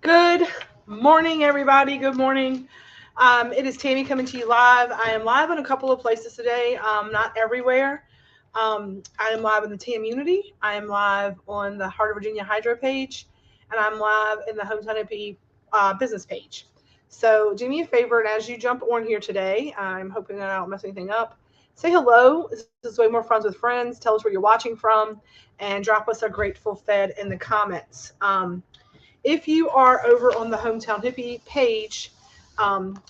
Good morning, everybody. Good morning. It is Tammy coming to you live. I am live in a couple of places today, not everywhere. I am live in the TAM Unity. I am live on the Heart of Virginia Hydro page, and I'm live in the Hometown MP business page. So do me a favor, and as you jump on here today, I'm hoping that I don't mess anything up. Say hello. This is Way More Friends with Friends. Tell us where you're watching from, and drop us a grateful fed in the comments. If you are over on the Hometown Hippie page, um,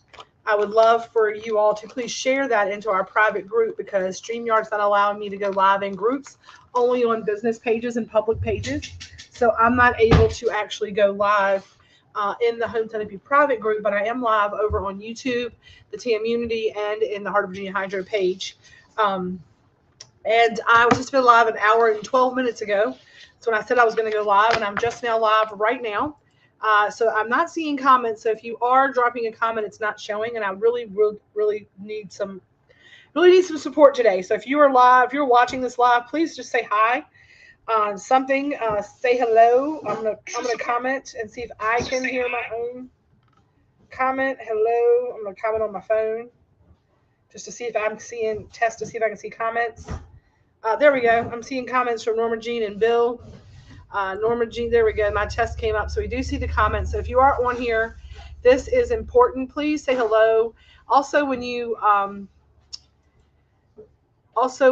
I would love for you all to please share that into our private group because StreamYard's not allowing me to go live in groups, only on business pages and public pages. So I'm not able to actually go live in the Hometown Hippie private group, but I am live over on YouTube, the TM Unity, and in the Heart of Virginia Hydro page. And I was just been live an hour and 12 minutes ago. So when I said I was going to go live, and I'm just now live right now. So I'm not seeing comments. So if you are dropping a comment, it's not showing, and I really need some support today. So if you are live, if you're watching this live, please just say hi. Something, say hello. I'm gonna comment and see if I can hear my own comment. Hello. I'm gonna comment on my phone just to see if I'm seeing test to see if I can see comments. There we go. I'm seeing comments from Norma Jean and Bill. Norma Jean, there we go. My test came up. So we do see the comments. So if you are on here, this is important. Please say hello. Also,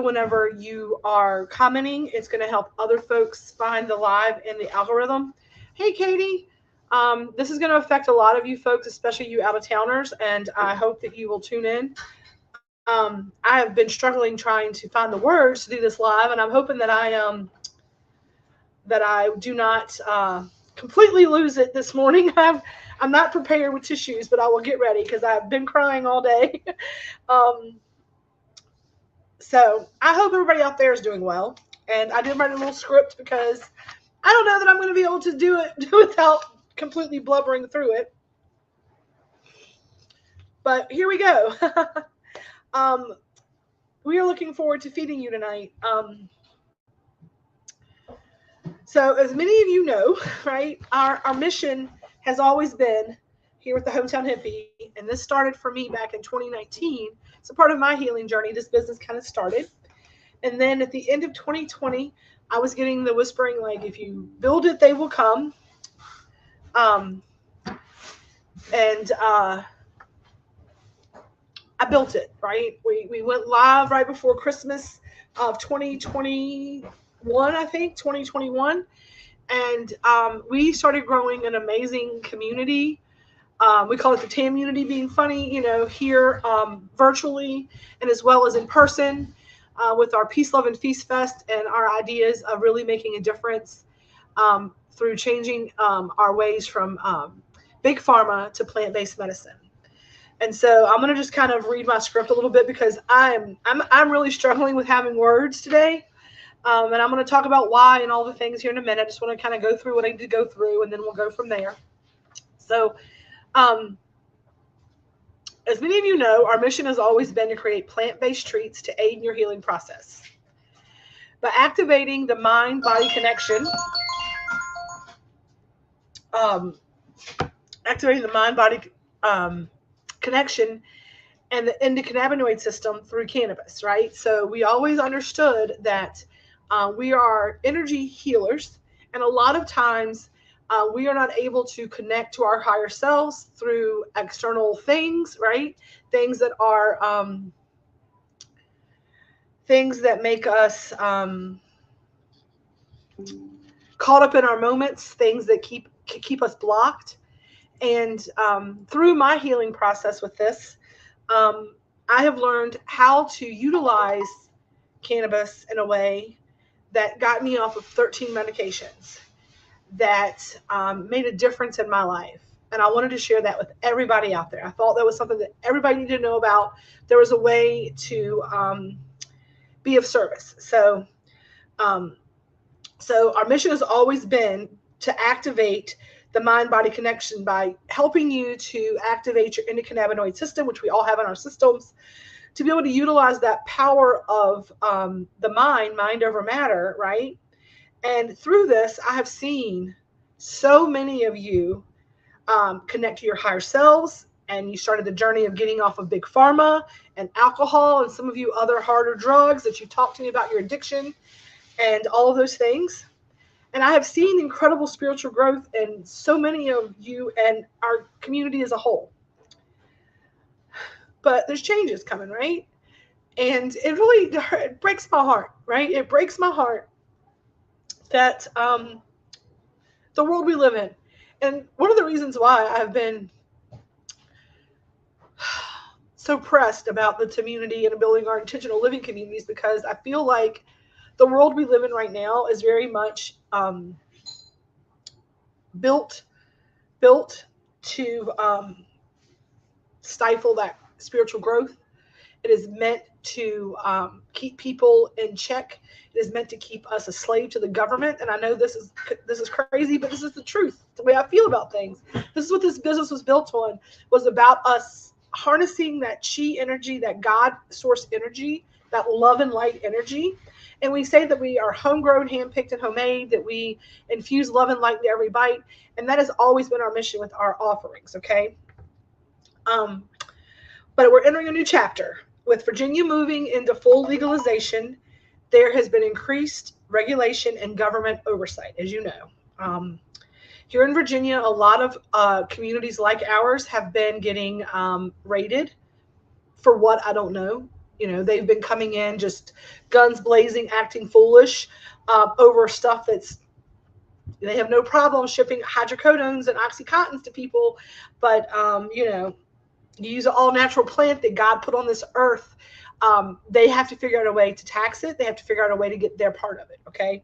whenever you are commenting, it's going to help other folks find the live in the algorithm. Hey, Katie. This is going to affect a lot of you folks, especially you out of towners, and I hope that you will tune in. I have been struggling trying to find the words to do this live, and I'm hoping that I do not completely lose it this morning. I'm not prepared with tissues, but I will get ready because I've been crying all day. So I hope everybody out there is doing well. And I did write a little script because I don't know that I'm going to be able to do it without completely blubbering through it. But here we go. We are looking forward to feeding you tonight. So as many of you know, right, our mission has always been here with the Hometown Hippie, and this started for me back in 2019. So part of my healing journey, this business kind of started. And then at the end of 2020, I was getting the whispering, like, if you build it, they will come. And I built it, right? We went live right before Christmas of 2021, I think, 2021. And we started growing an amazing community. We call it the TAM Unity, being funny, here virtually and as well as in person with our Peace, Love, and Feast Fest and our ideas of really making a difference through changing our ways from big pharma to plant-based medicine. And so I'm going to just kind of read my script a little bit because I'm really struggling with having words today. And I'm going to talk about why and all the things here in a minute. I just want to kind of go through what I need to go through, and then we'll go from there. So as many of you know, our mission has always been to create plant-based treats to aid in your healing process. By activating the mind-body connection, connection and the endocannabinoid system through cannabis, right? So we always understood that we are energy healers, and a lot of times we are not able to connect to our higher selves through external things, right? Things that are things that make us caught up in our moments, things that keep us blocked. And through my healing process with this, I have learned how to utilize cannabis in a way that got me off of 13 medications that made a difference in my life. And I wanted to share that with everybody out there. I thought that was something that everybody needed to know about. There was a way to be of service. Um, so our mission has always been to activate the mind-body connection by helping you to activate your endocannabinoid system, which we all have in our systems, to be able to utilize that power of the mind over matter, right? And through this, I have seen so many of you connect to your higher selves, and you started the journey of getting off of big pharma and alcohol and some of you other harder drugs that you talked to me about your addiction and all of those things. And I have seen incredible spiritual growth in so many of you and our community as a whole. But there's changes coming, right? And it breaks my heart, right? It breaks my heart that the world we live in. And one of the reasons why I've been so pressed about the community and building our intentional living communities, because I feel like the world we live in right now is very much built to stifle that spiritual growth. It is meant to keep people in check. It is meant to keep us a slave to the government. And I know this is crazy, but this is the truth. The way I feel about things. This is what this business was built on. Was about us harnessing that chi energy, that God source energy, that love and light energy. And we say that we are homegrown, handpicked, and homemade, that we infuse love and light into every bite. And that has always been our mission with our offerings, okay? But we're entering a new chapter. With Virginia moving into full legalization, there has been increased regulation and government oversight, as you know. Here in Virginia, a lot of communities like ours have been getting raided for what I don't know. You know, they've been coming in just guns blazing, acting foolish over stuff they have no problem shipping hydrocodones and oxycontins to people, but you know, you use an all-natural plant that God put on this earth. They have to figure out a way to tax it. They have to figure out a way to get their part of it, okay?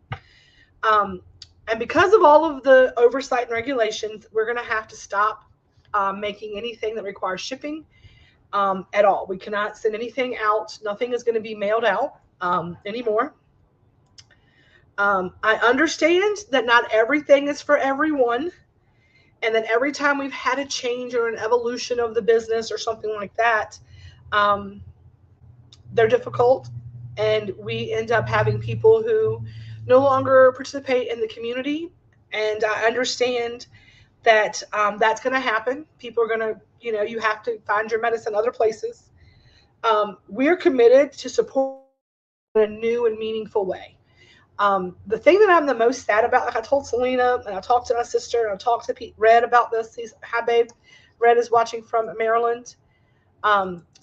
And because of all of the oversight and regulations, we're going to have to stop making anything that requires shipping at all. We cannot send anything out. Nothing is going to be mailed out anymore. I understand that not everything is for everyone, and that every time we've had a change or an evolution of the business or something like that, they're difficult, and we end up having people who no longer participate in the community. And I understand that that's going to happen. People are going to, you know, you have to find your medicine other places. We're committed to support in a new and meaningful way. The thing that I'm the most sad about, like I told Selena, and I talked to my sister, and I talked to Red about this. Hi, babe. Red is watching from Maryland.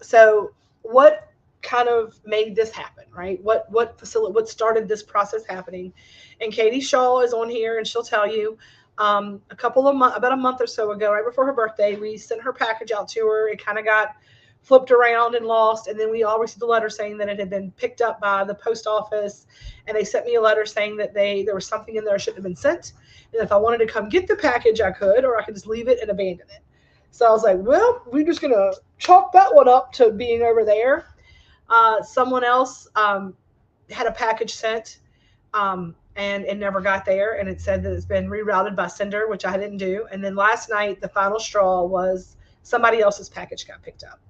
So what kind of made this happen, right? What started this process happening? And Katie Shaw is on here, and she'll tell you, about a month or so ago, right before her birthday, we sent her package out to her. It kind of got flipped around and lost, and then we all received a letter saying that it had been picked up by the post office, and they sent me a letter saying that there was something in there that shouldn't have been sent, and if I wanted to come get the package, I could, or I could just leave it and abandon it. So I was like, well, we're just going to chalk that one up to being over there. Someone else had a package sent, and it never got there, and it said that it's been rerouted by sender, which I didn't do. And then last night, the final straw was somebody else's package got picked up.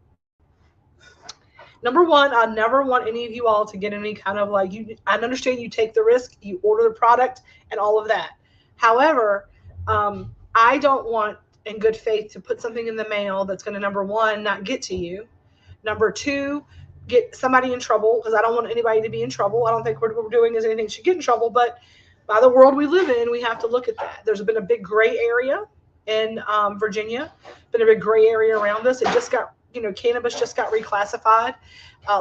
Number one, I never want any of you all to get any kind of like, I understand you take the risk, you order the product and all of that. However, I don't want in good faith to put something in the mail that's going to, number one, not get to you. Number two, get somebody in trouble, because I don't want anybody to be in trouble. I don't think what we're doing is anything should get in trouble, but by the world we live in, we have to look at that. There's been a big gray area in Virginia, been a big gray area around us. It just got, cannabis just got reclassified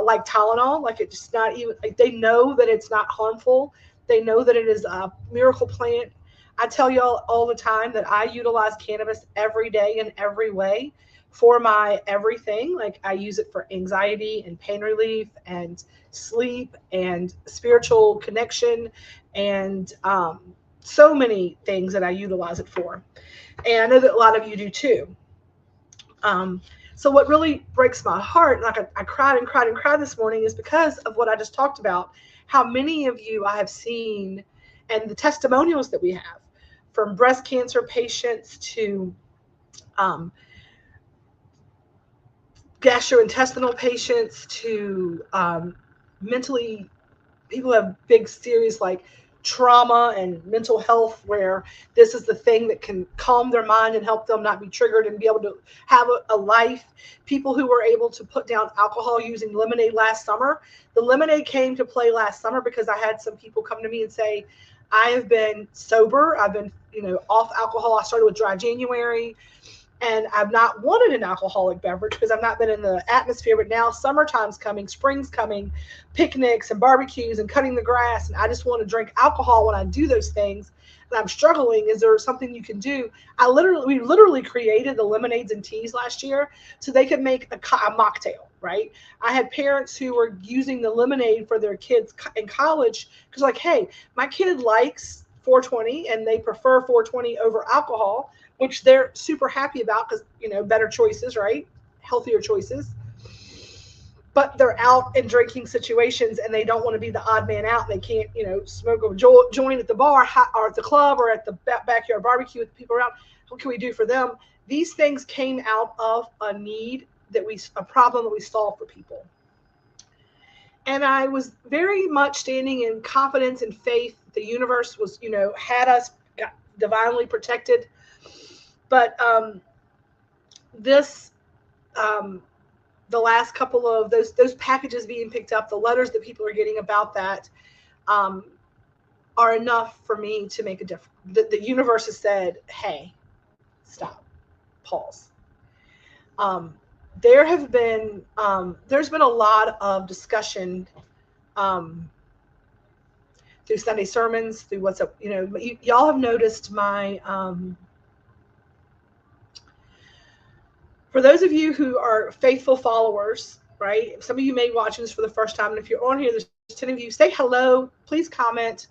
like Tylenol, like it's just not even, like they know that it's not harmful. They know that it is a miracle plant. I tell y'all all the time that I utilize cannabis every day in every way for my everything. Like I use it for anxiety and pain relief and sleep and spiritual connection and so many things that I utilize it for. And I know that a lot of you do too. So what really breaks my heart, like I cried and cried and cried this morning, is because of what I just talked about. How many of you I have seen, and the testimonials that we have, from breast cancer patients to gastrointestinal patients to mentally, people have big, serious like trauma and mental health, where this is the thing that can calm their mind and help them not be triggered and be able to have a life. People who were able to put down alcohol using lemonade last summer. The lemonade came to play last summer because I had some people come to me and say, I have been sober, I've been off alcohol, I started with dry January, and I've not wanted an alcoholic beverage because I've not been in the atmosphere. But now summertime's coming, spring's coming, picnics and barbecues and cutting the grass, and I just want to drink alcohol when I do those things. And I'm struggling. Is there something you can do? We literally created the lemonades and teas last year so they could make a mocktail, right? I had parents who were using the lemonade for their kids in college because, like, hey, my kid likes 420 and they prefer 420 over alcohol, which they're super happy about because, better choices, right? Healthier choices. But they're out in drinking situations and they don't want to be the odd man out. They can't, smoke a joint at the bar or at the club or at the backyard barbecue with people around. What can we do for them? These things came out of a problem that we solved for people. And I was very much standing in confidence and faith. The universe was, had us divinely protected. But the last couple of those packages being picked up, the letters that people are getting about that, are enough for me to make a difference. The universe has said, hey, stop, pause. There's been a lot of discussion through Sunday sermons, through what's up. Y'all have noticed my for those of you who are faithful followers, right? Some of you may be watching this for the first time, and if you're on here, there's 10 of you. Say hello, please comment.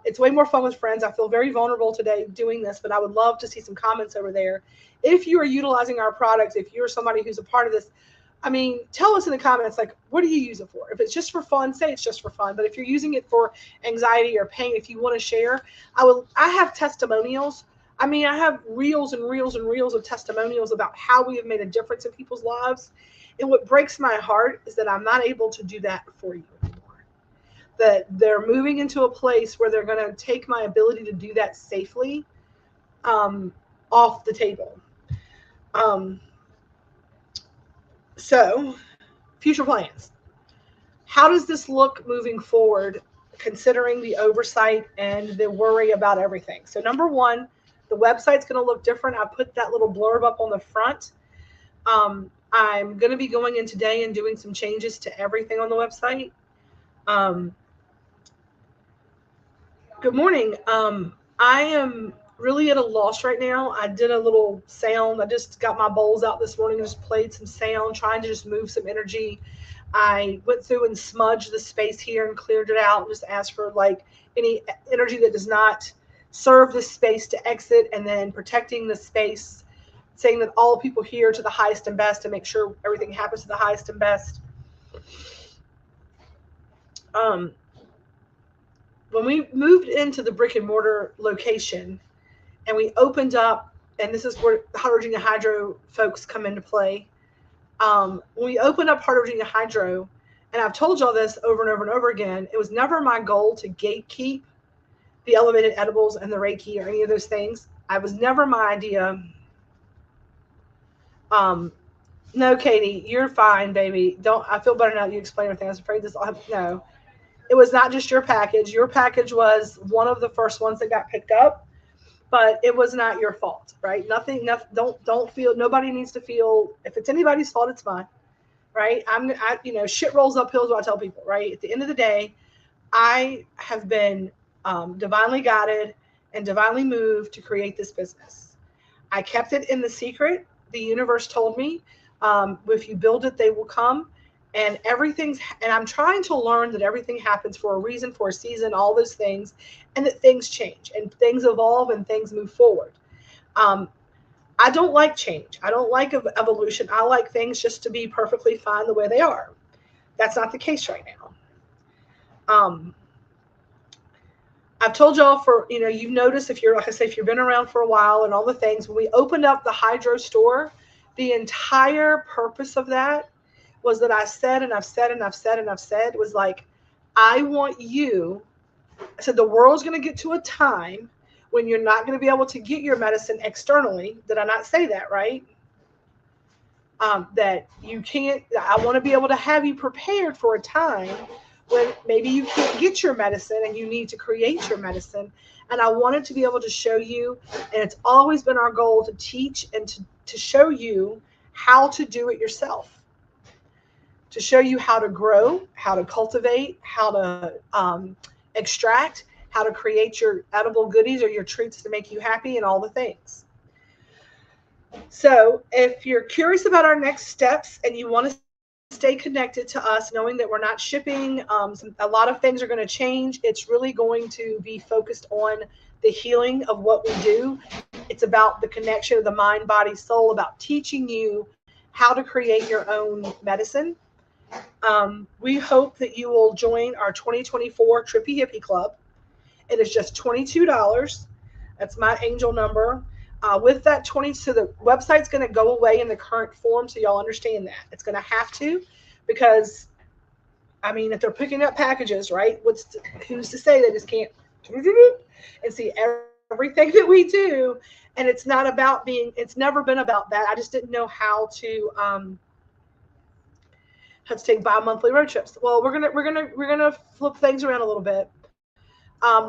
It's way more fun with friends. I feel very vulnerable today doing this, but I would love to see some comments over there. If you are utilizing our products, if you're somebody who's a part of this, tell us in the comments, like, what do you use it for? If it's just for fun, say it's just for fun. But if you're using it for anxiety or pain, if you want to share, I have testimonials. I have reels and reels and reels of testimonials about how we have made a difference in people's lives. And what breaks my heart is that I'm not able to do that for you anymore. That they're moving into a place where they're going to take my ability to do that safely off the table. So, future plans. How does this look moving forward, considering the oversight and the worry about everything? So, number one, the website's going to look different. I put that little blurb up on the front. I'm going to be going in today and doing some changes to everything on the website. Good morning. I am really at a loss right now. I did a little sound. I just got my bowls out this morning and just played some sound, trying to just move some energy. I went through and smudged the space here and cleared it out and just asked for any energy that does not serve this space to exit, and then protecting the space, saying that all people here to the highest and best, and make sure everything happens to the highest and best. When we moved into the brick and mortar location and we opened up, and this is where the Heart of Virginia Hydro folks come into play. When we opened up Heart of Virginia Hydro, and I've told y'all this over and over and over again, it was never my goal to gatekeep the elevated edibles and the Reiki or any of those things. I was never my idea. No, Katie, you're fine, baby. I feel better now that you explain everything. I was afraid no. It was not just your package. Your package was one of the first ones that got picked up, but it was not your fault, right? Nothing, don't feel, nobody needs to feel, if it's anybody's fault, it's mine, right? Shit rolls uphill, is what I tell people, right? At the end of the day, I have been divinely guided and divinely moved to create this business. I kept it in the secret. The universe told me, if you build it, they will come. And I'm trying to learn that everything happens for a reason, for a season, all those things, and that things change and things evolve and things move forward. I don't like change. I don't like evolution. I like things just to be perfectly fine the way they are. That's not the case right now. I've told y'all you've noticed if you're, like I say, if you've been around for a while and all the things, when we opened up the Hydro store, the entire purpose of that was that I said, and I've said, and I've said, and I've said, was like, I said the world's going to get to a time when you're not going to be able to get your medicine externally. Did I not say that, right? That you can't, I want to be able to have you prepared for a time when maybe you can't get your medicine and you need to create your medicine. And I wanted to be able to show you, and it's always been our goal to teach and to show you how to do it yourself, to show you how to grow, how to cultivate, how to extract, how to create your edible goodies or your treats to make you happy and all the things. So if you're curious about our next steps and you want to stay connected to us, knowing that we're not shipping, a lot of things are going to change. It's really going to be focused on the healing of what we do. It's about the connection of the mind, body, soul, about teaching you how to create your own medicine. We hope that you will join our 2024 Trippy Hippie Club. It is just $22. That's my angel number. With that so the website's going to go away in the current form, so y'all understand that. It's going to have to, because, I mean, if they're picking up packages, right, who's to say they just can't and see everything that we do? And it's never been about that. I just didn't know how to take bi-monthly road trips. Well, we're gonna flip things around a little bit.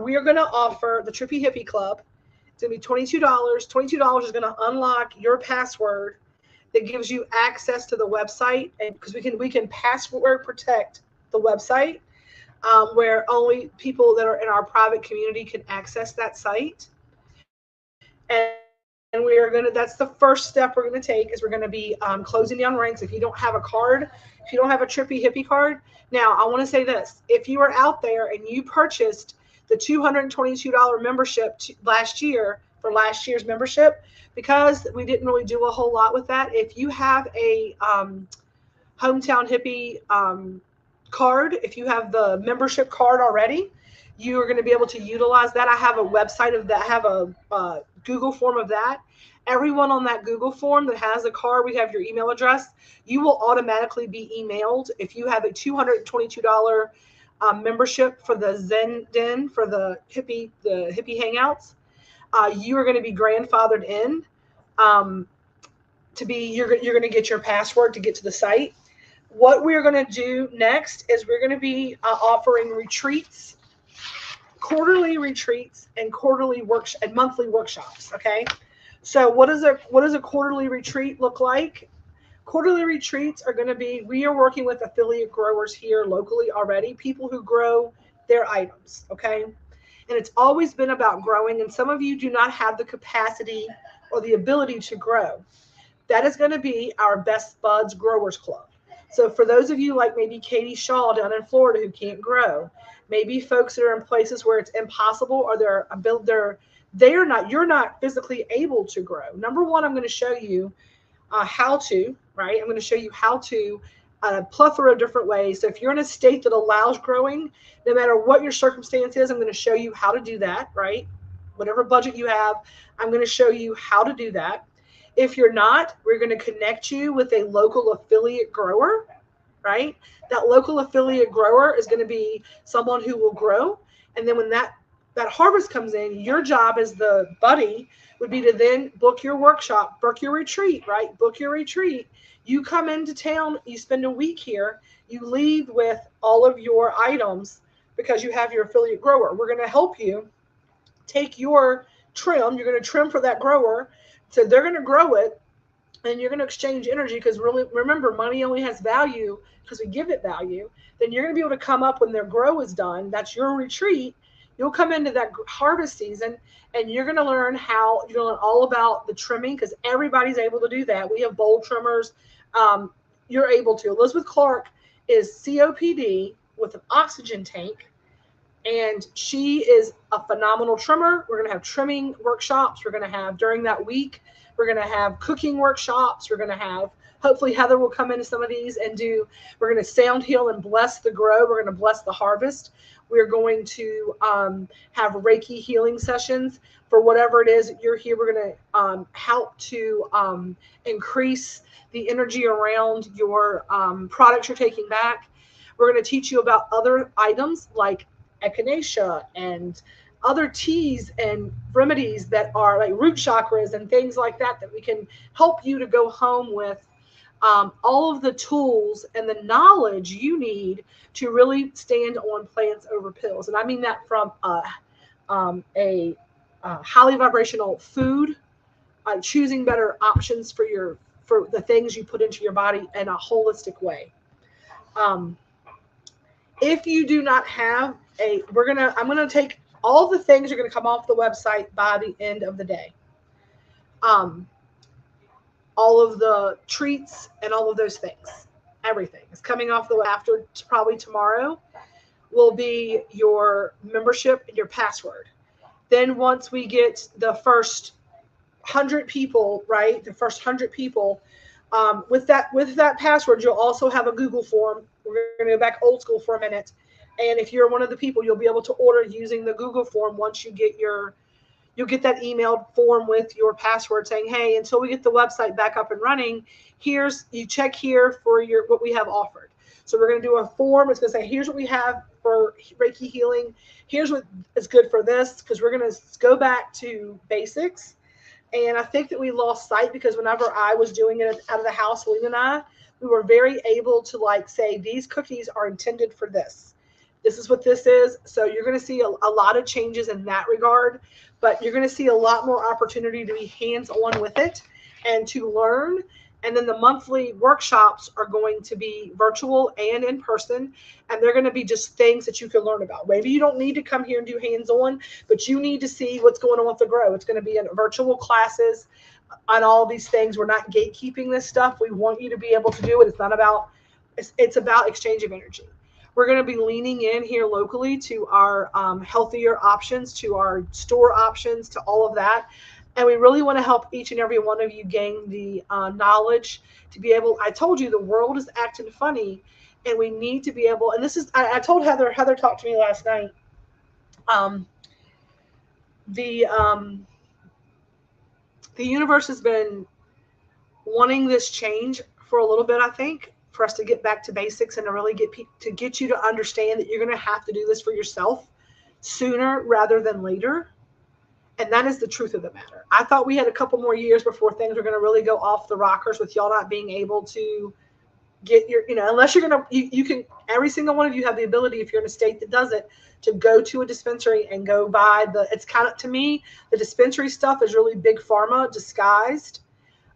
We are going to offer the Trippy Hippie Club. It's going to be $22. $22 is going to unlock your password that gives you access to the website, and because we can password protect the website, where only people that are in our private community can access that site. And that's the first step we're going to take, is we're going to be closing down ranks. If you don't have a card, if you don't have a Trippy Hippie card. Now, I want to say this. If you are out there and you purchased the $222 membership last year for last year's membership, because we didn't really do a whole lot with that, if you have a Hometown Hippie card, if you have the membership card already, you are going to be able to utilize that. I have a website of that. I have a Google form of that. Everyone on that Google form that has a card, we have your email address. You will automatically be emailed. If you have a $222 membership for the Zen Den, for the hippie hangouts, you are going to be grandfathered in. You're going to get your password to get to the site. What we're going to do next is we're going to be offering retreats, quarterly retreats, and and monthly workshops. Okay, so what does a quarterly retreat look like? Quarterly retreats are going to be, we are working with affiliate growers here locally already, people who grow their items. Okay, and it's always been about growing, and some of you do not have the capacity or the ability to grow. That is going to be our Best Buds Growers Club. So for those of you like maybe Katie Shaw down in Florida who can't grow, maybe folks that are in places where it's impossible, or you're not physically able to grow. Number one, I'm going to show you how to, right? I'm going to show you how to a plethora of different ways. So if you're in a state that allows growing, no matter what your circumstance is, I'm going to show you how to do that, right? Whatever budget you have, I'm going to show you how to do that. If you're not, we're going to connect you with a local affiliate grower, right? That local affiliate grower is going to be someone who will grow. And then when that harvest comes in, your job as the buddy would be to then book your workshop, book your retreat, right? Book your retreat. You come into town, you spend a week here, you leave with all of your items because you have your affiliate grower. We're going to help you take your trim. You're going to trim for that grower. So they're going to grow it, and you're going to exchange energy, because really, remember, money only has value because we give it value. Then you're going to be able to come up when their grow is done. That's your retreat. You'll come into that harvest season, and you're going to learn all about the trimming, because everybody's able to do that. We have bowl trimmers. You're able to. Elizabeth Clark is COPD with an oxygen tank, and she is a phenomenal trimmer. We're going to have trimming workshops. We're going to have during that week, we're going to have cooking workshops. We're going to have, hopefully Heather will come into some of these and we're going to sound heal and bless the grow. We're going to bless the harvest. We're going to have Reiki healing sessions for whatever it is you're here. We're going to help to increase the energy around your products you're taking back. We're going to teach you about other items like echinacea and other teas and remedies that are like root chakras and things like that we can help you to go home with all of the tools and the knowledge you need to really stand on plants over pills. And I mean that from a highly vibrational food, choosing better options for the things you put into your body in a holistic way. If you do not have I'm gonna take all the things are gonna come off the website by the end of the day. All of the treats and all of those things, everything is coming off the after probably tomorrow will be your membership and your password. Then once we get the first 100 people, right? The first 100 people, with that password, you'll also have a Google form. We're going to go back old school for a minute. And if you're one of the people, you'll be able to order using the Google form once you get you'll get that emailed form with your password saying, hey, until we get the website back up and running, you check here for what we have offered. So we're going to do a form. It's going to say, here's what we have for Reiki healing. Here's what is good for this, because we're going to go back to basics. And I think that we lost sight because whenever I was doing it out of the house, William and I, we were very able to say, these cookies are intended for this. This is what this is. So you're going to see a lot of changes in that regard, but you're going to see a lot more opportunity to be hands-on with it and to learn. And then the monthly workshops are going to be virtual and in person. And they're going to be just things that you can learn about. Maybe you don't need to come here and do hands-on, but you need to see what's going on with the grow. It's going to be in virtual classes on all of these things. We're not gatekeeping this stuff. We want you to be able to do it. It's about exchange of energy. We're going to be leaning in here locally to our healthier options, to our store options, to all of that. And we really want to help each and every one of you gain the knowledge to be able, I told you the world is acting funny and we need to be able, and this is, I told Heather talked to me last night. The universe has been wanting this change for a little bit, I think, for us to get back to basics and to really get you to understand that you're going to have to do this for yourself sooner rather than later. And that is the truth of the matter. I thought we had a couple more years before things were going to really go off the rockers with y'all not being able to get your, unless you're going to, you can, every single one of you have the ability, if you're in a state that does it, to go to a dispensary and go buy it's kind of, to me, the dispensary stuff is really big pharma disguised.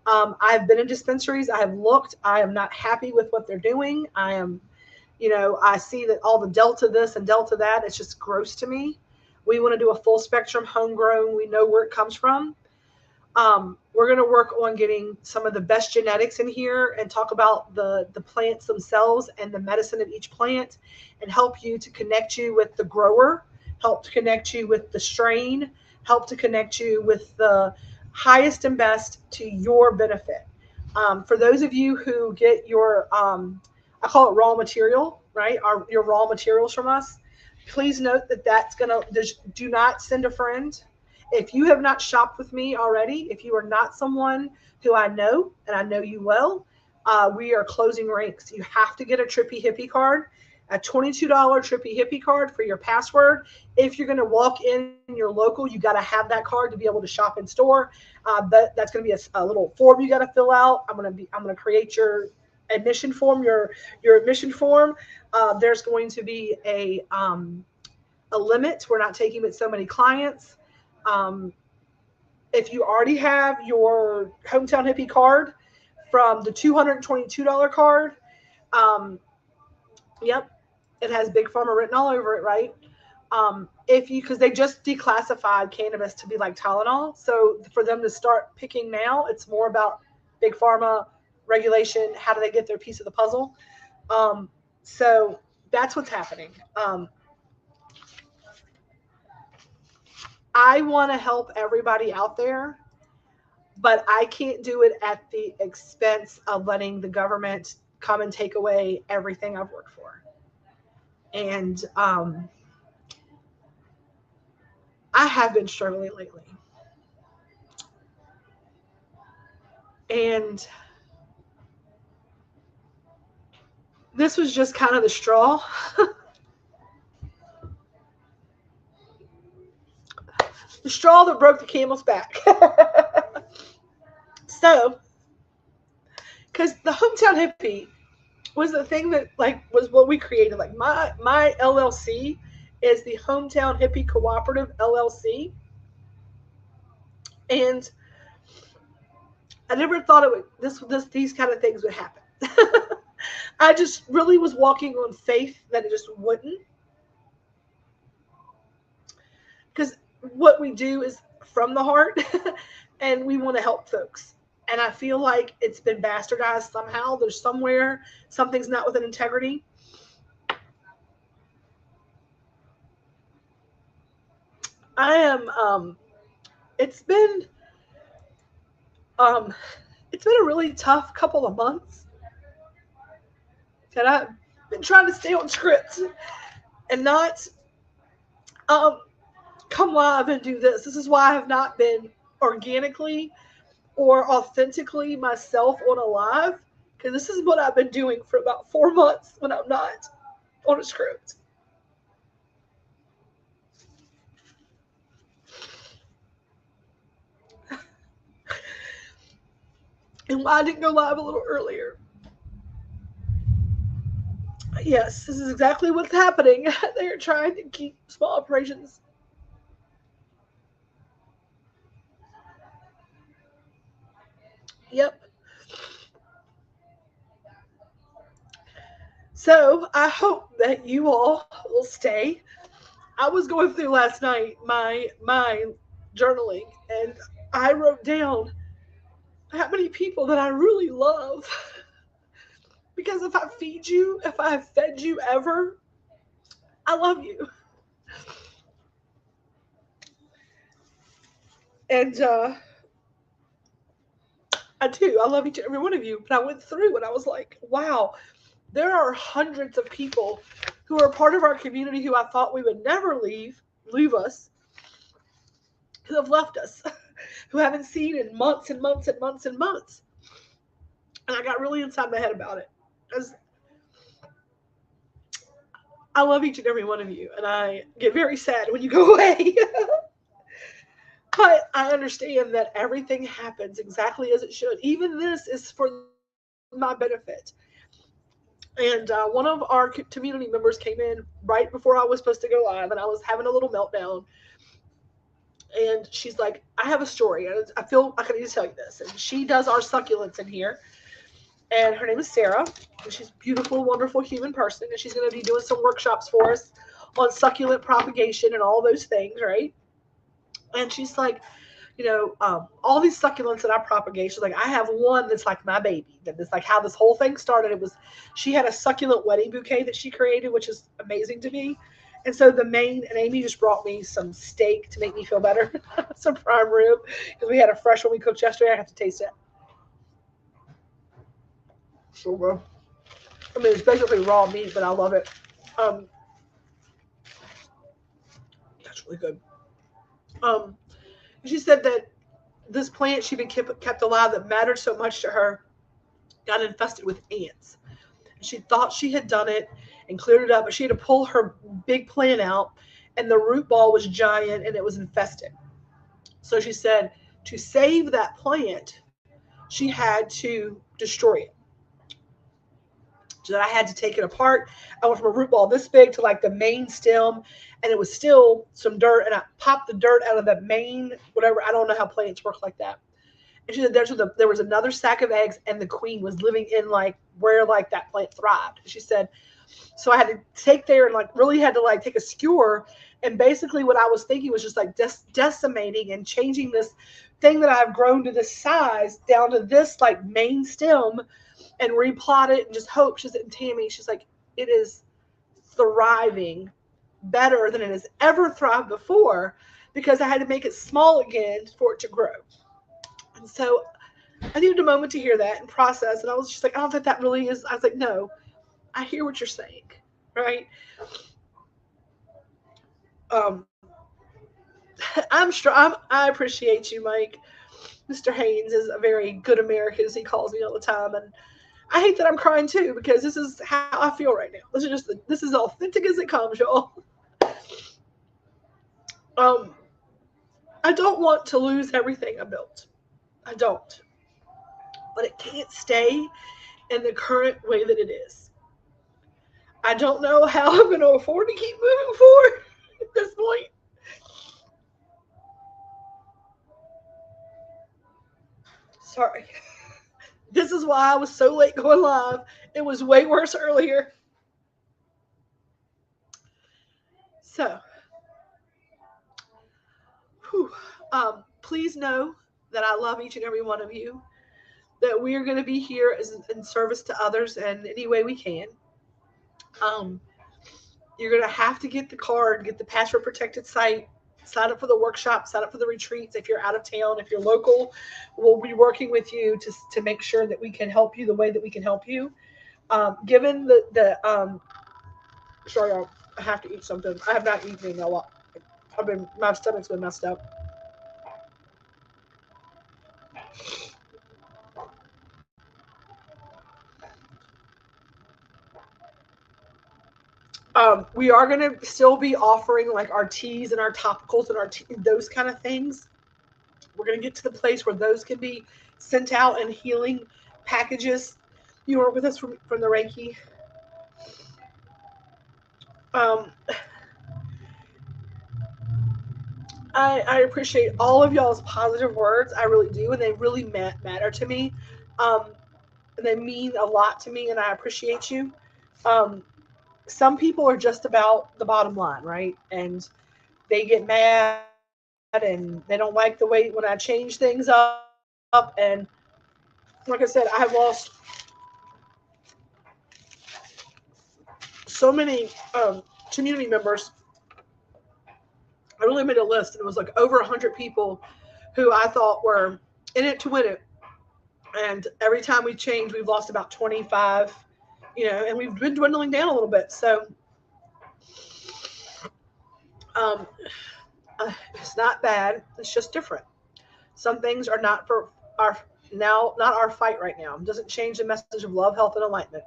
I've been in dispensaries. I have looked. I am not happy with what they're doing. I am, I see that all the Delta this and Delta that. It's just gross to me. We want to do a full spectrum homegrown. We know where it comes from. We're going to work on getting some of the best genetics in here and talk about the plants themselves and the medicine of each plant and help you to connect you with the grower, help to connect you with the strain, help to connect you with the highest and best to your benefit. For those of you who get your, I call it raw material, right? Your raw materials from us. Please note that's do not send a friend. If you have not shopped with me already, if you are not someone who I know, and I know you well, we are closing ranks. You have to get a Trippy Hippie card, a $22 Trippy Hippie card for your password. If you're going to walk in your local, you got to have that card to be able to shop in store. That's going to be a little form you got to fill out. I'm going to create your admission form, your admission form. There's going to be a limit. We're not taking but so many clients. If you already have your Hometown Hippie card from the $222 card, yep, it has Big Pharma written all over it, right? Because they just declassified cannabis to be like Tylenol. So for them to start picking now, it's more about Big Pharma regulation. How do they get their piece of the puzzle? So that's what's happening. I want to help everybody out there, but I can't do it at the expense of letting the government come and take away everything I've worked for. And I have been struggling lately. And this was just kind of the straw. The straw that broke the camel's back. So, because the hometown hippie was the thing that was what we created. Like my LLC is the Hometown Hippie Cooperative LLC, and I never thought it would these kind of things would happen. I just really was walking on faith that it just wouldn't, because what we do is from the heart, and we want to help folks. And I feel like it's been bastardized somehow. There's somewhere something's not within integrity. I am. It's been a really tough couple of months, and I've been trying to stay on script and not come live and do this. This is why I have not been organically or authentically myself on a live, because this is what I've been doing for about 4 months when I'm not on a script. And why I didn't go live a little earlier. Yes, this is exactly what's happening. They're trying to keep small operations. Yep. So I hope that you all will stay. I was going through last night my journaling, and I wrote down how many people that I really love. Because if I feed you, if I have fed you ever, I love you. And I do. I love each and every one of you. But I went through and I was like, wow, there are hundreds of people who are part of our community who I thought we would never leave us, who have left us, who haven't seen in months and months and months and months. And I got really inside my head about it. Because I love each and every one of you. And I get very sad when you go away. But I understand that everything happens exactly as it should. Even this is for my benefit. And one of our community members came in right before I was supposed to go live, and I was having a little meltdown. And she's like, I have a story. I feel like I need to tell you this. And she does our succulents in here. And her name is Sarah. And she's a beautiful, wonderful human person. And she's going to be doing some workshops for us on succulent propagation and all those things, right? And she's like, all these succulents that I propagate, she's like, I have one that's like my baby. That's like how this whole thing started. She had a succulent wedding bouquet that she created, which is amazing to me. And so and Amy just brought me some steak to make me feel better, some prime rib, because we had a fresh one we cooked yesterday. I have to taste it. So good. I mean, it's basically raw meat, but I love it. That's really good. She said that this plant she'd been kept alive that mattered so much to her got infested with ants. She thought she had done it and cleared it up, but she had to pull her big plant out, and the root ball was giant and it was infested. So she said to save that plant, she had to destroy it. So that I had to take it apart. I went from a root ball this big to like the main stem, and it was still some dirt, and I popped the dirt out of the main, whatever. I don't know how plants work like that. And she said there was another sack of eggs, and the queen was living in like where like that plant thrived. She said, so I had to take there and like really had to like take a skewer, and basically what I was thinking was just like decimating and changing this thing that I've grown to this size down to this like main stem, and replot it and just hope. She said, Tammy, she's like, it is thriving better than it has ever thrived before because I had to make it small again for it to grow. And so I needed a moment to hear that and process. And I was just like, I don't think that really is. I was like, no, I hear what you're saying, right? Um, I appreciate you, Mike. Mr. Haynes is a very good American, as he calls me all the time, and I hate that I'm crying too because this is how I feel right now. This is authentic as it comes, y'all. Um, I don't want to lose everything I built. I don't, but it can't stay in the current way that it is. I don't know how I'm going to afford to keep moving forward at this point. Sorry. This is why I was so late going live. It was way worse earlier. So, whew, please know that I love each and every one of you. That we are going to be here as in service to others in any way we can. Um, you're going to have to get the card, get the password protected site, sign up for the workshop, sign up for the retreats. If you're out of town, if you're local, we'll be working with you to make sure that we can help you the way that we can help you. Given sorry, I have to eat something. I have not eaten in a lot. My stomach's been messed up. We are going to still be offering like our teas and our topicals and those kind of things. We're going to get to the place where those can be sent out in healing packages. You were with us from the Reiki. Um, I appreciate all of y'all's positive words. I really do, and they really matter to me. Um, and they mean a lot to me, and I appreciate you. Um, some people are just about the bottom line, right? And they get mad and they don't like the way when I change things up. And like I said, I have lost so many community members. I really made a list, and it was like over 100 people who I thought were in it to win it. And every time we change, we've lost about 25, and we've been dwindling down a little bit. So um, it's not bad. It's just different. Some things are not for our not our fight right now. It doesn't change the message of love, health, and enlightenment.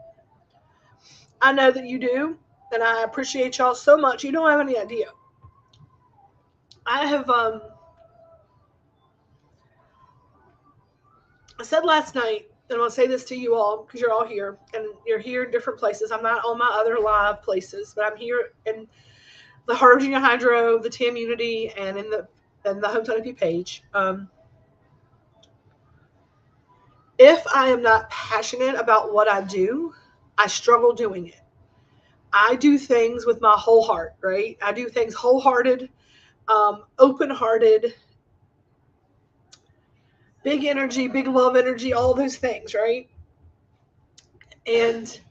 I know that you do, and I appreciate y'all so much. You don't have any idea. I have I said last night, and I'll say this to you all because you're all here and you're here in different places. I'm not on my other live places, but I'm here in the Heart of Virginia Hydro, the TAM Unity, and in the Hometown MP page. If I am not passionate about what I do, I struggle doing it. I do things with my whole heart, right? I do things wholehearted, open-hearted, big energy, big love energy, all those things, right? And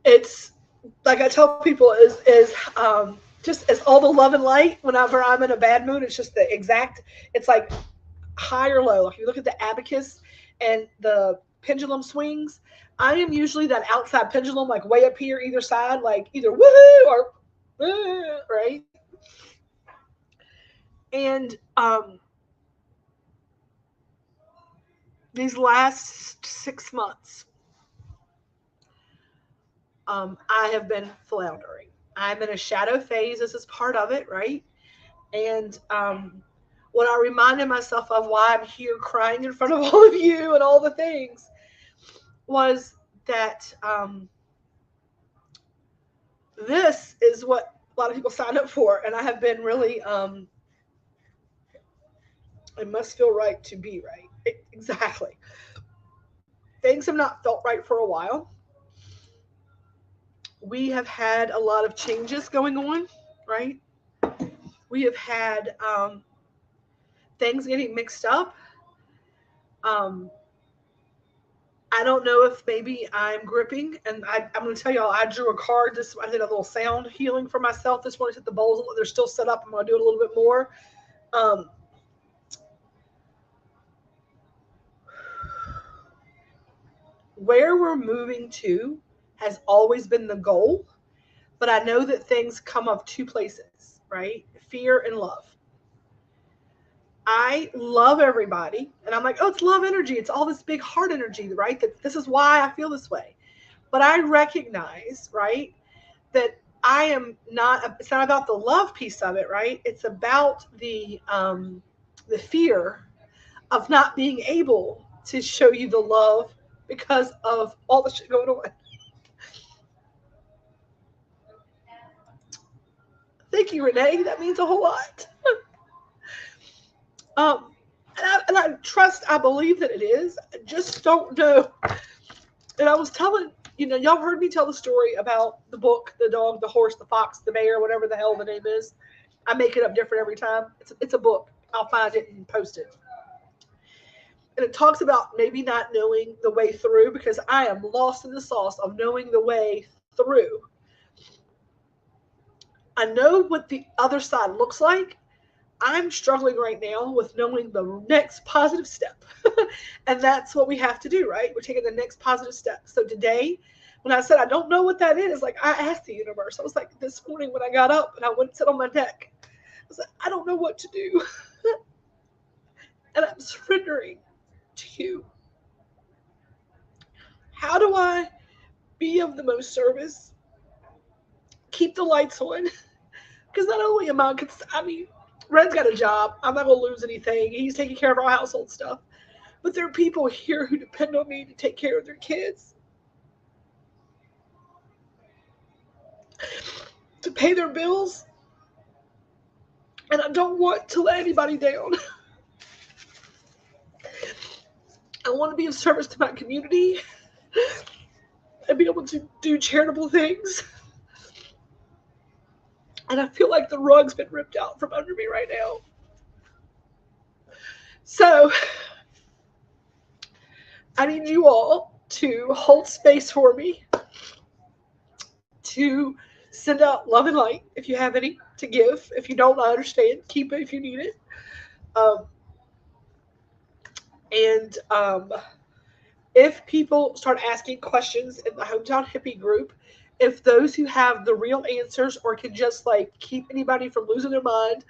it's like I tell people is just as all the love and light. Whenever I'm in a bad mood, it's just the exact. It's like high or low. Like if you look at the abacus and the pendulum swings, I am usually that outside pendulum, like way up here, either side, like either woohoo or right. And these last 6 months, I have been floundering. I'm in a shadow phase. This is part of it, right? And what I reminded myself of why I'm here crying in front of all of you and all the things was that this is what a lot of people sign up for. And I have been really, it must feel right to be right. Exactly. Things have not felt right for a while. We have had a lot of changes going on, right? We have had things getting mixed up. Um, I don't know if maybe I'm gripping, and I'm going to tell y'all, I drew a card. I did a little sound healing for myself. This one, I hit the bowls. They're still set up. I'm going to do it a little bit more. Um, where we're moving to has always been the goal, but I know that things come of two places, right? Fear and love. I love everybody, and I'm like, oh, it's love energy. It's all this big heart energy, right? That this is why I feel this way. But I recognize, right, that I am not. It's not about the love piece of it, right? It's about the fear of not being able to show you the love because of all the shit going on. Thank you, Renee. That means a whole lot. um, and I trust, I believe that it is. I just don't know. And I was telling, y'all heard me tell the story about the book, the dog, the horse, the fox, the bear, whatever the hell the name is. I make it up different every time. It's a book. I'll find it and post it. And it talks about maybe not knowing the way through, because I am lost in the sauce of knowing the way through. I know what the other side looks like. I'm struggling right now with knowing the next positive step. And that's what we have to do, right? We're taking the next positive step. So today, when I said I don't know what that is, like I asked the universe. I was like, this morning when I got up and I went and sit on my deck, I was like, I don't know what to do. And I'm surrendering to you. How do I be of the most service? Keep the lights on. Because not only am Red's got a job. I'm not going to lose anything. He's taking care of our household stuff. But there are people here who depend on me to take care of their kids, to pay their bills. And I don't want to let anybody down. I want to be of service to my community and be able to do charitable things. And I feel like the rug's been ripped out from under me right now. So I need you all to hold space for me, to send out love and light if you have any to give. If you don't, I understand. Keep it if you need it. And if people start asking questions in the Hometown Hippie group, if those who have the real answers or can just like keep anybody from losing their mind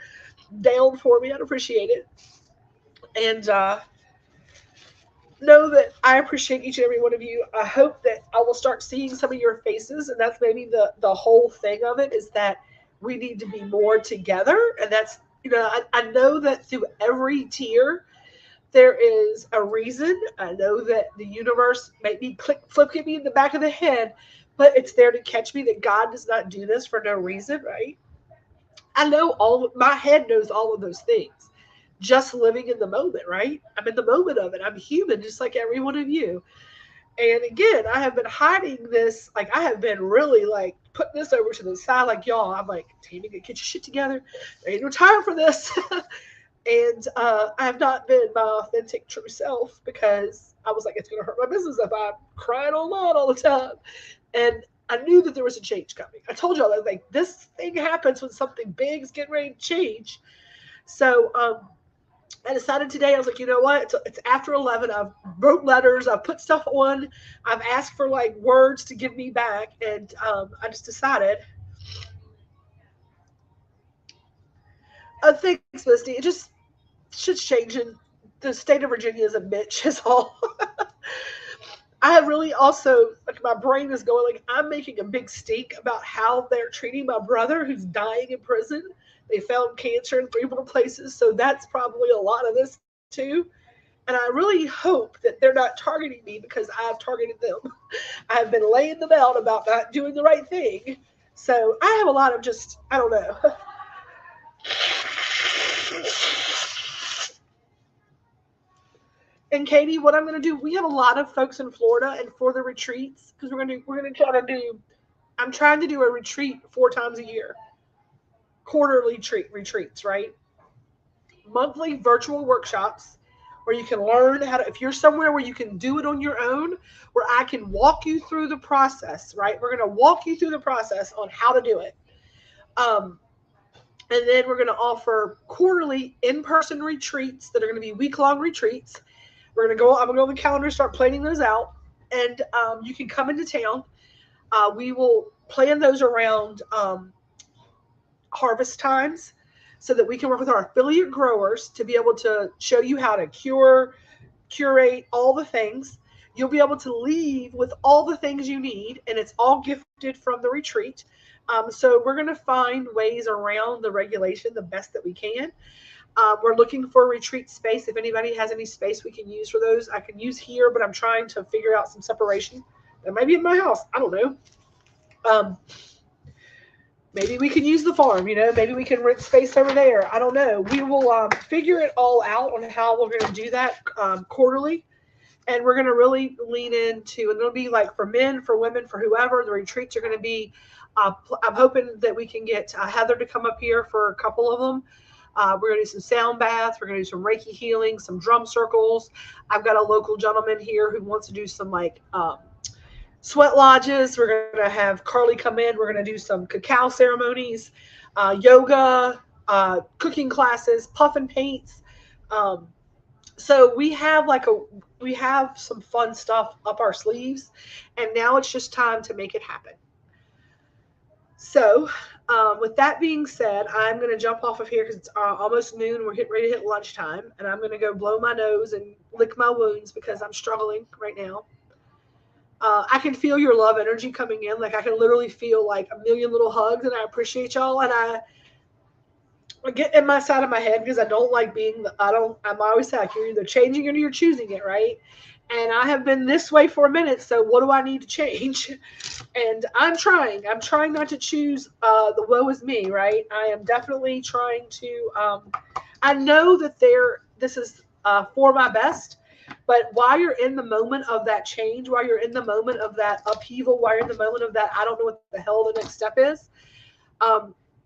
down for me, I'd appreciate it. And know that I appreciate each and every one of you. I hope that I will start seeing some of your faces, and that's maybe the whole thing of it, is that we need to be more together. And that's, I know that through every tier there is a reason. I know that the universe made me flip me in the back of the head, but it's there to catch me, that God does not do this for no reason, right? I know my head knows all of those things. Just living in the moment, right? I'm in the moment of it. I'm human, just like every one of you. And again, I have been hiding this. Like, I have been really like putting this over to the side. Like, y'all, I'm like, Tammy, get your shit together. I ain't no time for this. And I have not been my authentic true self, because I was like, it's going to hurt my business if I'm crying online all the time. And I knew that there was a change coming. I told y'all that, like, this thing happens when something big is getting ready to change. So I decided today, I was like, you know what? It's after 11. I've wrote letters. I've put stuff on. I've asked for like words to give me back. And I just decided. Thanks, Misty. It just, shit's changing. The state of Virginia is a bitch, is all. I have really also, like, my brain is going, like, I'm making a big stink about how they're treating my brother who's dying in prison. They found cancer in 3 more places. So that's probably a lot of this too. And I really hope that they're not targeting me because I've targeted them. I've been laying them out about not doing the right thing. So I have a lot of just, I don't know. And Katie, what I'm going to do, we have a lot of folks in Florida, and for the retreats, because we're going to try to do, I'm trying to do a retreat 4 times a year. Quarterly retreats, right? Monthly virtual workshops where you can learn how to, if you're somewhere where you can do it on your own, where I can walk you through the process, right? We're going to walk you through the process on how to do it. And then we're going to offer quarterly in-person retreats that are going to be week-long retreats. I'm going to go on the calendar, start planning those out. And you can come into town. We will plan those around harvest times so that we can work with our affiliate growers to be able to show you how to curate all the things. You'll be able to leave with all the things you need, and it's all gifted from the retreat. So we're going to find ways around the regulation the best that we can. We're looking for a retreat space. If anybody has any space we can use for those, I can use here, but I'm trying to figure out some separation. That might be in my house. I don't know. Maybe we can use the farm, maybe we can rent space over there. I don't know. We will figure it all out on how we're going to do that quarterly. And we're going to really lean into, and it'll be like for men, for women, for whoever. The retreats are going to be, I'm hoping that we can get Heather to come up here for a couple of them. We're going to do some sound baths. We're going to do some Reiki healing, some drum circles. I've got a local gentleman here who wants to do some sweat lodges. We're going to have Carly come in. We're going to do some cacao ceremonies, yoga, cooking classes, puff and paints. So we have some fun stuff up our sleeves, and now it's just time to make it happen. So with that being said, I'm going to jump off of here because it's almost noon. We're getting ready to hit lunchtime, and I'm going to go blow my nose and lick my wounds because I'm struggling right now. I can feel your love energy coming in. Like I can literally feel like a million little hugs, and I appreciate y'all. And I get in my side of my head because I don't like I'm always like, you're either changing or you're choosing it, right? And I have been this way for a minute, so what do I need to change? And I'm trying not to choose the woe is me, right? I am definitely trying to, I know that this is for my best, but while you're in the moment of that change, while you're in the moment of that upheaval, while you're in the moment of that, I don't know what the hell the next step is,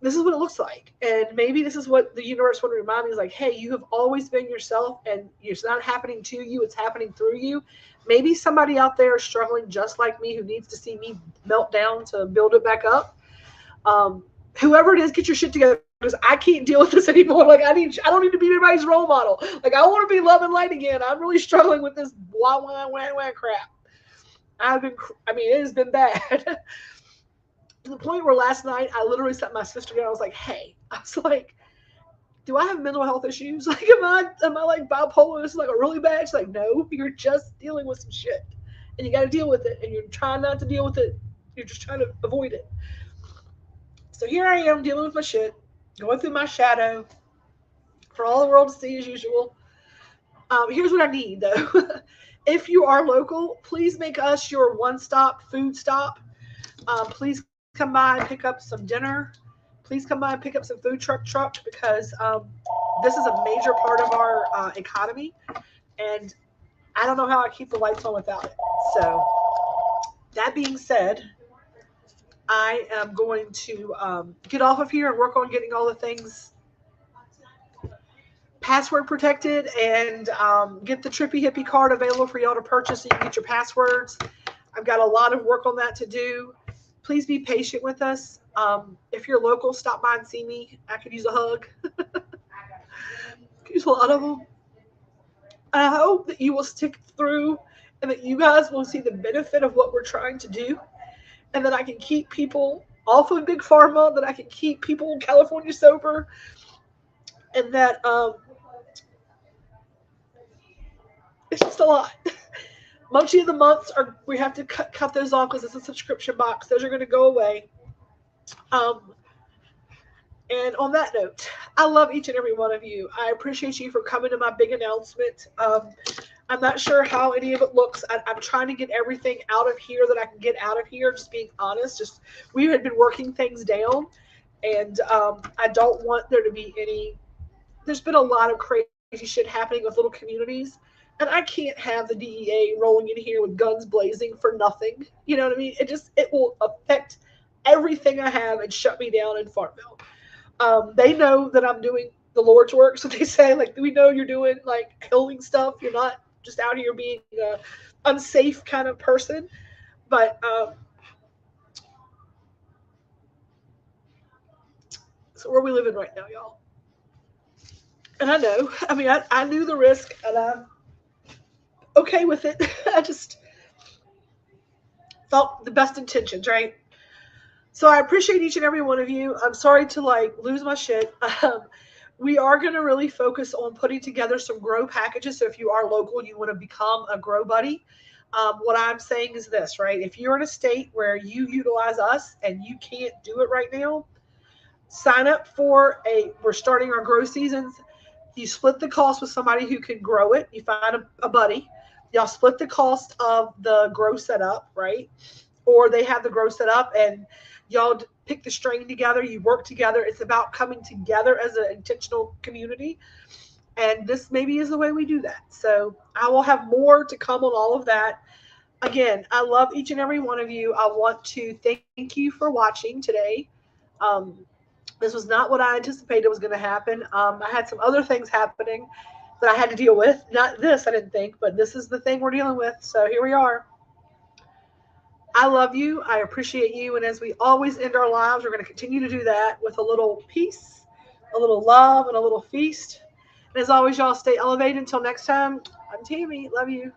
this is what it looks like. And maybe this is what the universe want to remind me is like, hey, you have always been yourself, and it's not happening to you, it's happening through you. Maybe somebody out there is struggling just like me who needs to see me melt down to build it back up. Whoever it is, get your shit together because I can't deal with this anymore. Like I don't need to be anybody's role model. Like I want to be love and light again. I'm really struggling with this wah crap. It has been bad. To the point where last night I literally sat my sister down. I was like, hey, do I have mental health issues? Like, am I like bipolar? This is like a really bad. She's like, no, you're just dealing with some shit, and you got to deal with it. And you're trying not to deal with it. You're just trying to avoid it. So here I am dealing with my shit, going through my shadow for all the world to see as usual. Here's what I need though. If you are local, please make us your one-stop food stop. Please come by and pick up some dinner. Please come by and pick up some food truck because this is a major part of our economy, and I don't know how I keep the lights on without it. So that being said, I am going to get off of here and work on getting all the things password protected and get the Trippy Hippie card available for y'all to purchase so you can get your passwords. I've got a lot of work on that to do. Please be patient with us. If you're local, stop by and see me. I could use a hug. Could use a lot of them. I hope that you will stick through and that you guys will see the benefit of what we're trying to do, and that I can keep people off of Big Pharma, that I can keep people in California sober, and that it's just a lot. Munchie of the months we have to cut those off because it's a subscription box. Those are going to go away. And on that note, I love each and every one of you. I appreciate you for coming to my big announcement. I'm not sure how any of it looks. I'm trying to get everything out of here that I can get out of here, just being honest. We had been working things down, and I don't want there to be any. There's been a lot of crazy shit happening with little communities, and I can't have the DEA rolling in here with guns blazing for nothing. You know what I mean? It will affect everything I have and shut me down in Farmville. They know that I'm doing the Lord's work. So they say, like, we know you're doing like healing stuff. You're not just out here being a unsafe kind of person. But so where we living right now, y'all. And I know, I mean, I knew the risk, and I'm okay with it. I just felt the best intentions, right? So I appreciate each and every one of you. I'm sorry to like lose my shit. We are going to really focus on putting together some grow packages. So if you are local and you want to become a grow buddy, what I'm saying is this, right? If you're in a state where you utilize us and you can't do it right now, sign up for we're starting our grow seasons. You split the cost with somebody who can grow it. You find a buddy. Y'all split the cost of the grow setup, right? Or they have the grow set up and y'all pick the strain together. You work together. It's about coming together as an intentional community. And this maybe is the way we do that. So I will have more to come on all of that. Again, I love each and every one of you. I want to thank you for watching today. Um, this was not what I anticipated was going to happen. I had some other things happening that I had to deal with. Not this, I didn't think, but this is the thing we're dealing with. So here we are. I love you. I appreciate you. And as we always end our lives, we're going to continue to do that with a little peace, a little love, and a little feast. And as always, y'all stay elevated. Until next time, I'm Tammy. Love you.